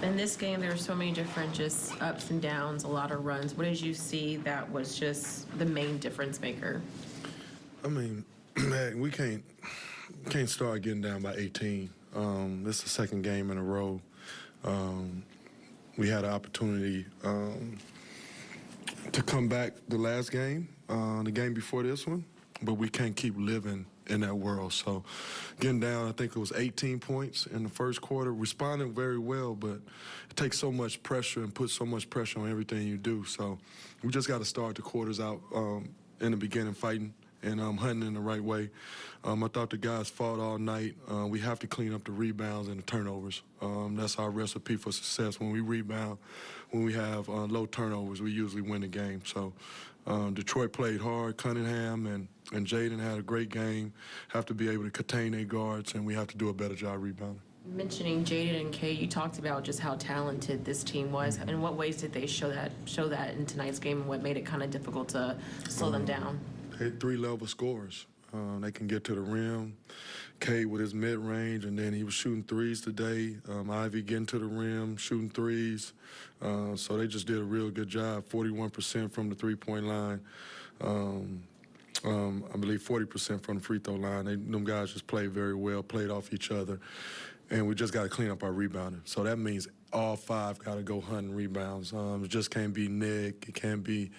In this game, there were so many different just ups and downs, a lot of runs. What did you see that was just the main difference maker? I mean, man, we can't start getting down by 18. This is the second game in a row. We had an opportunity to come back the last game, the game before this one, but we can't keep living in that world. So getting down, I think it was 18 points in the first quarter, responding very well, but it takes so much pressure and puts so much pressure on everything you do. So we just got to start the quarters out in the beginning fighting and hunting in the right way. I thought the guys fought all night. We have to clean up the rebounds and the turnovers. That's our recipe for success. When we rebound, when we have low turnovers, we usually win the game. So Detroit played hard. Cunningham and Jaden had a great game. Have to be able to contain their guards, and we have to do a better job rebounding. Mentioning Jaden and Kay, you talked about just how talented this team was. In what ways did they show that in tonight's game, and what made it kind of difficult to slow them down? They're three-level scorers. They can get to the rim. Kay with his mid-range, and then he was shooting threes today. Ivy getting to the rim, shooting threes. So they just did a real good job, 41% from the three-point line. I believe 40% from the free throw line. Them guys just played very well, played off each other. And we just got to clean up our rebounding. So that means all five got to go hunting rebounds. It just can't be Nick. It can't be,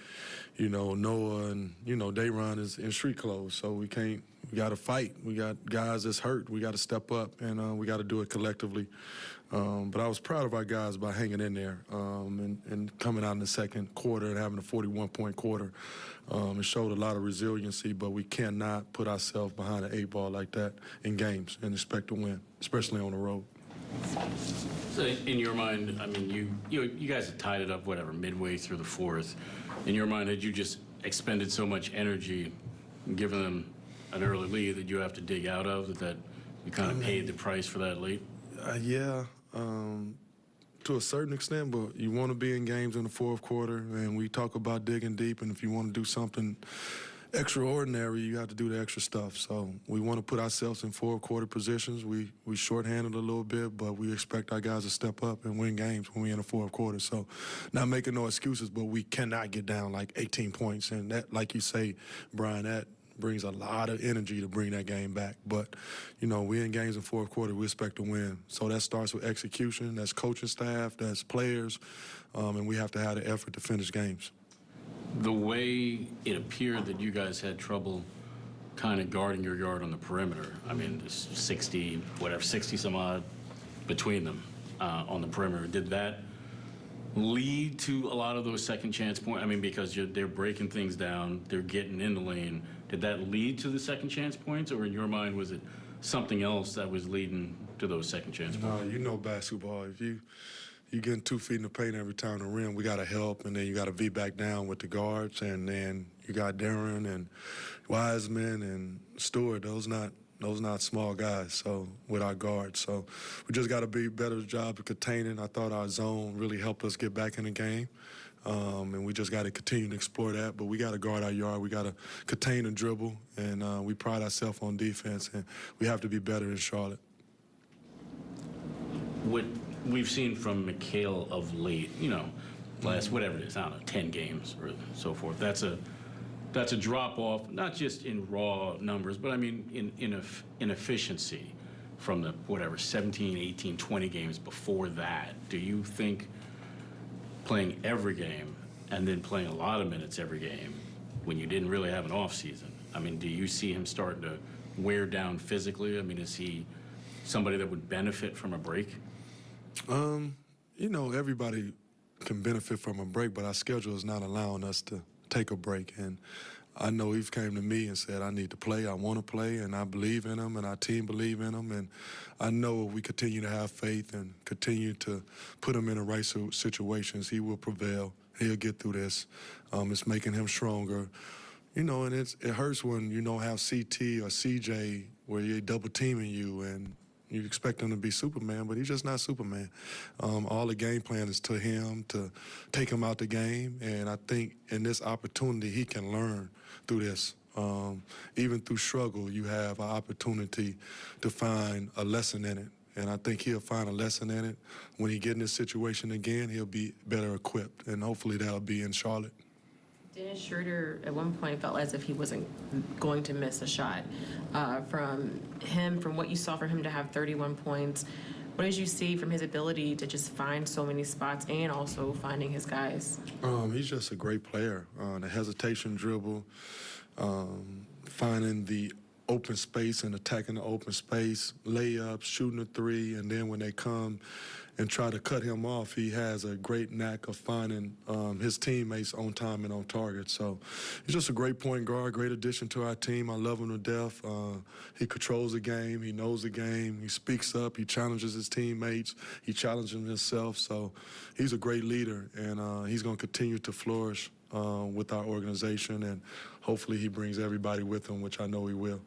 Noah. And, Dayron is in street clothes. So we got to fight. We got guys that's hurt. We got to step up, and we got to do it collectively. But I was proud of our guys by hanging in there and coming out in the second quarter and having a 41-point quarter. It showed a lot of resiliency, but we cannot put ourselves behind an 8-ball like that in games and expect to win, especially on the road. So in your mind, I mean, you guys had tied it up, midway through the fourth. In your mind, had you just expended so much energy and given them an early lead that you have to dig out of, that you kind of paid the price for that late? Yeah, to a certain extent, but you want to be in games in the fourth quarter, and we talk about digging deep, and if you want to do something extraordinary, you have to do the extra stuff. So we want to put ourselves in fourth quarter positions. We shorthanded a little bit, but we expect our guys to step up and win games when we're in the fourth quarter. So not making no excuses, but we cannot get down like 18 points. And that, like you say, Brian, that brings a lot of energy to bring that game back. But, we in games in fourth quarter, we expect to win. So that starts with execution. That's coaching staff, that's players, and we have to have the effort to finish games. The way it appeared that you guys had trouble kind of guarding your yard on the perimeter, I mean, there's 60 some odd between them on the perimeter. Did that lead to a lot of those second chance points? I mean, because they're breaking things down, they're getting in the lane. Did that lead to the second chance points, or in your mind, was it something else that was leading to those second chance points? No, basketball. If you getting 2 feet in the paint every time the rim, we got to help, and then you got to be back down with the guards, and then you got Darren and Wiseman and Stewart. Those not small guys. So with our guards, so we just got to be better job of containing. I thought our zone really helped us get back in the game, and we just got to continue to explore that. But we got to guard our yard. We got to contain and dribble, and we pride ourselves on defense, and we have to be better in Charlotte. What we've seen from Mikal of late, last whatever it is, I don't know, 10 games or so forth. That's a drop off, not just in raw numbers, but I mean in efficiency from the 17, 18, 20 games before that. Do you think playing every game and then playing a lot of minutes every game when you didn't really have an off season, I mean, do you see him starting to wear down physically? I mean, is he somebody that would benefit from a break? Everybody can benefit from a break, but our schedule is not allowing us to take a break. And I know he came to me and said, I need to play, I want to play, and I believe in him, and our team believe in him. And I know if we continue to have faith and continue to put him in the right situations, he will prevail. He'll get through this. It's making him stronger. And it hurts when you don't have CT or CJ where you're double teaming you and you expect him to be Superman, but he's just not Superman. All the game plan is to him, to take him out the game, and I think in this opportunity he can learn through this. Even through struggle, you have an opportunity to find a lesson in it. and I think he'll find a lesson in it. When he get in this situation again, he'll be better equipped, and hopefully that'll be in Charlotte. Dennis Schroeder at one point felt as if he wasn't going to miss a shot. From what you saw from him to have 31 points, what did you see from his ability to just find so many spots and also finding his guys? He's just a great player. The hesitation dribble, finding the open space and attacking the open space, layups, shooting a three, and then when they come and try to cut him off, he has a great knack of finding his teammates on time and on target. So he's just a great point guard, great addition to our team. I love him to death. He controls the game. He knows the game. He speaks up. He challenges his teammates. He challenges himself. So he's a great leader, and he's going to continue to flourish with our organization, and hopefully he brings everybody with him, which I know he will.